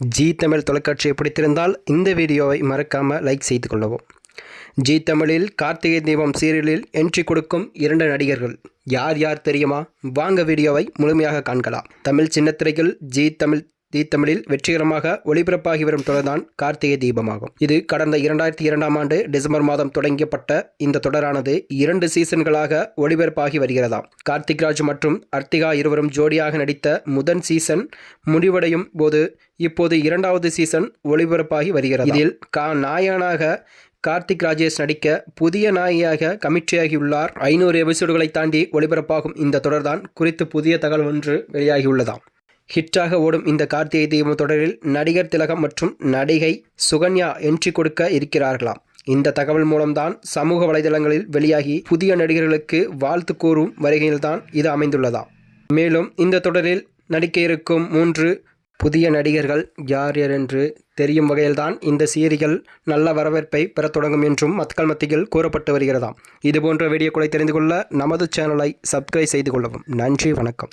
ஜீ தமிழ் தொலைக்காட்சியை பிடித்திருந்தால் இந்த வீடியோவை மறக்காமல் லைக் செய்து கொள்ளவும். ஜீ தமிழில் கார்த்திகை தீபம் சீரியலில் என்ட்ரி கொடுக்கும் 2 நடிகர்கள் யார் யார் தெரியுமா? வாங்க வீடியோவை முழுமையாக காண்கலாம். தமிழ் சின்னத்திரையில் ஜீ தமிழில் வெற்றிகரமாக ஒளிபரப்பாகி வரும் தொடர்தான் கார்த்திகை தீபமாகும். இது கடந்த 2002ஆம் ஆண்டு டிசம்பர் மாதம் தொடங்கப்பட்ட இந்த தொடரானது 2 சீசன்களாக ஒளிபரப்பாகி வருகிறதாம். கார்த்திக் ராஜ் மற்றும் அர்த்திகா இருவரும் ஜோடியாக நடித்த முதல் சீசன் முடிவடையும் போது இப்போது 2வது சீசன் ஒளிபரப்பாகி வருகிறது. இதில் நாயகனாக கார்த்திக் ராஜேஷ் நடிக்க புதிய நாயகியாக கமிட்டியாகியுள்ளார். 500 எபிசோடுகளை தாண்டி ஒளிபரப்பாகும் இந்த தொடர்தான் குறித்து புதிய தகவல் ஒன்று வெளியாகியுள்ளதாம். ஹிட்டாக ஓடும் இந்த கார்த்திகை தீபம் தொடரில் நடிகர் திலகம் மற்றும் நடிகை சுகன்யா என்ட்ரி கொடுக்க இருக்கிறார்களாம். இந்த தகவல் மூலம்தான் சமூக வலைதளங்களில் வெளியாகி புதிய நடிகர்களுக்கு வாழ்த்து கூறும் வரிகையில்தான் இது அமைந்துள்ளதாம். மேலும் இந்த தொடரில் நடிக்க இருக்கும் 3 புதிய நடிகர்கள் யார் யார் என்று தெரியும் வகையில்தான் இந்த சீரியல் நல்ல வரவேற்பை பெறத் தொடங்கும் என்றும் மக்கள் மத்தியில் கூறப்பட்டு வருகிறதாம். இதுபோன்ற வீடியோக்களை தெரிந்து கொள்ள நமது சேனலை சப்ஸ்கிரைப் செய்து கொள்ளவும். நன்றி, வணக்கம்.